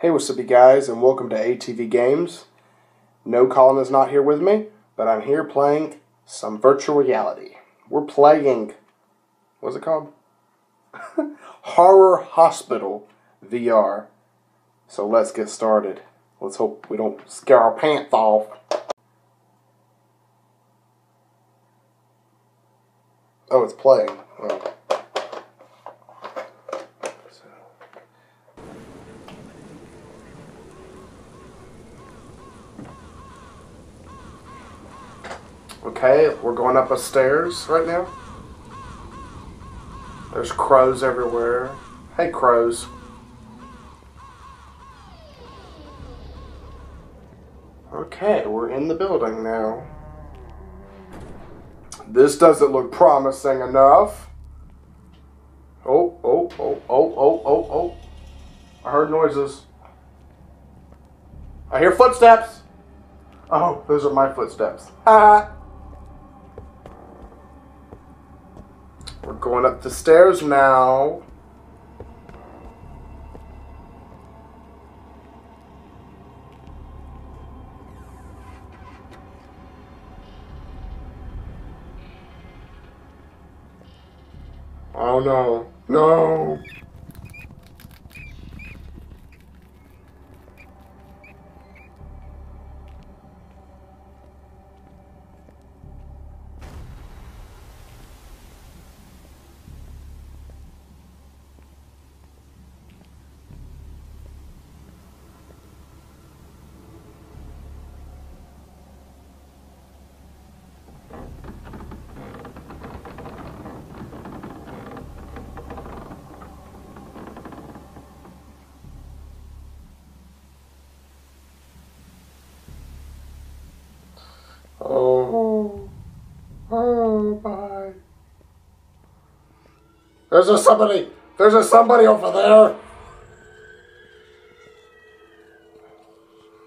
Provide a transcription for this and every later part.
Hey, what's up you guys, and welcome to ATV Games. No, Colin is not here with me, but I'm here playing some virtual reality. We're playing, what's it called? Horror Hospital VR. So let's get started. Let's hope we don't scare our pants off. Oh, it's playing. Oh. Okay, we're going up a stairs right now. There's crows everywhere. Hey, crows. Okay, we're in the building now. This doesn't look promising enough. Oh. I heard noises. I hear footsteps. Oh, those are my footsteps. Ah. We're going up the stairs now. Oh no. No. Oh, bye. There's a somebody over there.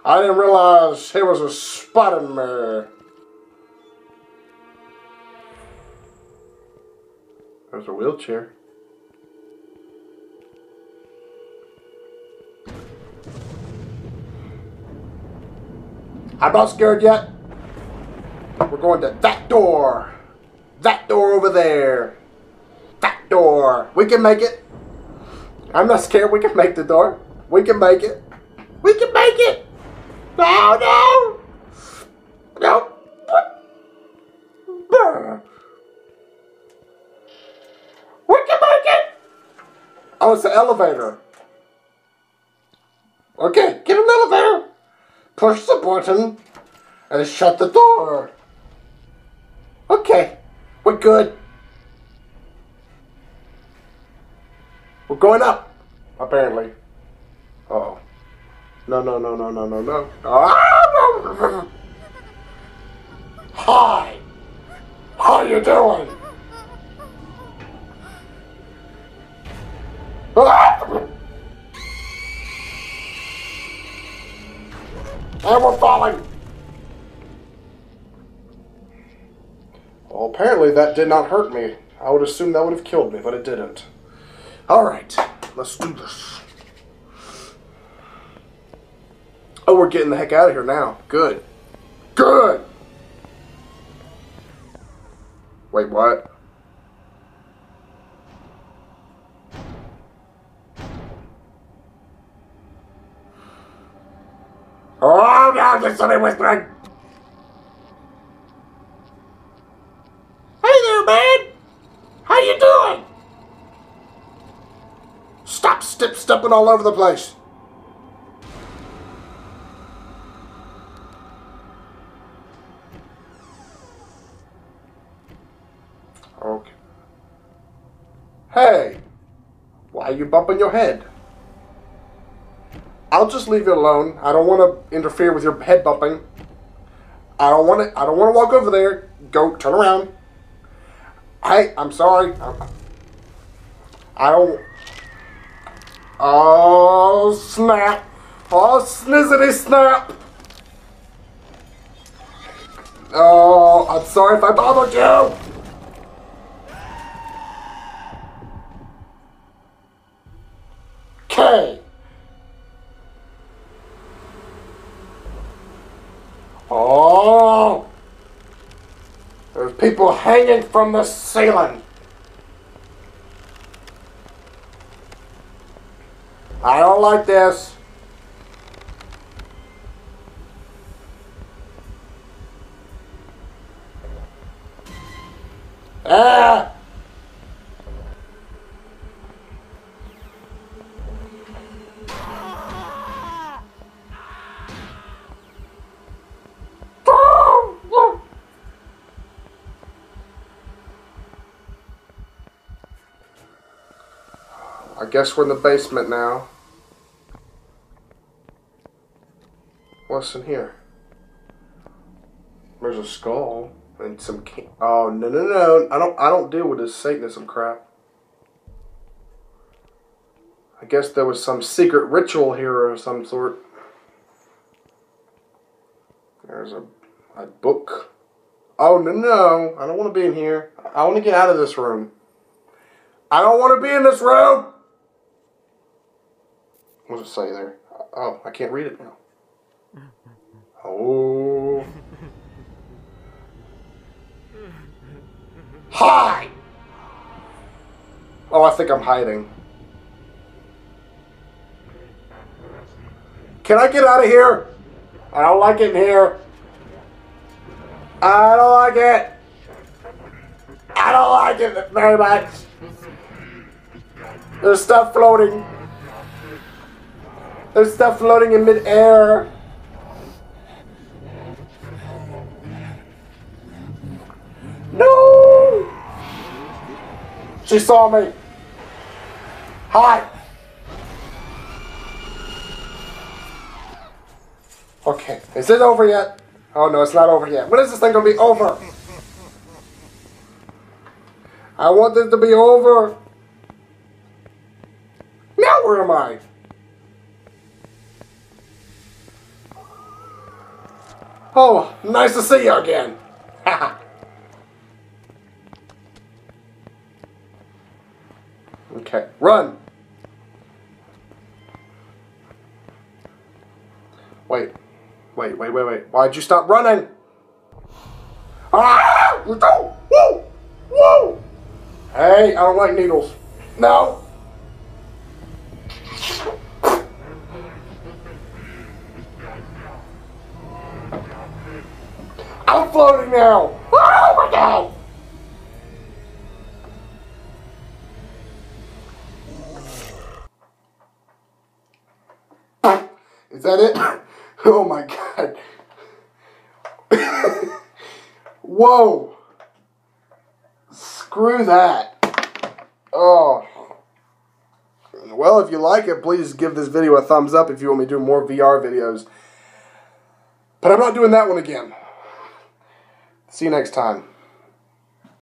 I didn't realize he was a spotting me. There's a wheelchair. I'm not scared yet. We're going to that door. That door over there. That door. We can make it. I'm not scared. We can make the door. We can make it. We can make it. No. No. We can make it. Oh, it's the elevator. Okay, get an elevator. Push the button and shut the door. Okay, we're good. We're going up, apparently. Uh-oh. No. Ah! Hi! How you doing? Ah! And we're falling. Well, apparently that did not hurt me. I would assume that would have killed me, but it didn't. Alright, let's do this. Oh, we're getting the heck out of here now. Good. Good! Wait, what? Oh no, there's somebody whispering! Hey there, man! How you doing? Stop stepping all over the place. Okay. Hey! Why are you bumping your head? I'll just leave you alone. I don't want to interfere with your head bumping. I don't want to walk over there. Go, turn around. Hey, I'm sorry. I don't... Oh, snap. Oh, snizzity snap. Oh, I'm sorry if I bothered you. Okay. people hanging from the ceiling. I don't like this. Ah! I guess we're in the basement now. What's in here? There's a skull and some oh no. I don't deal with this Satanism crap. I guess there was some secret ritual here of some sort. There's a book. Oh no. I don't want to be in here. I want to get out of this room. I don't want to be in this room. What does it say there? Oh, I can't read it now. Oh. Hide! Oh, I think I'm hiding. Can I get out of here? I don't like it in here. I don't like it. I don't like it very much. There's stuff floating. There's stuff floating in midair. No! She saw me. Hi. Okay, is it over yet? Oh no, it's not over yet. When is this thing gonna be over? I want this to be over. Now where am I? Oh, nice to see you again. Okay, run. Wait. Why'd you stop running? Ah! Whoa! Whoa! Hey, I don't like needles. No. I'm floating now. Oh my God. Is that it? Oh my God. Whoa. Screw that. Oh. Well, if you like it, please give this video a thumbs up if you want me to do more VR videos. But I'm not doing that one again. See you next time.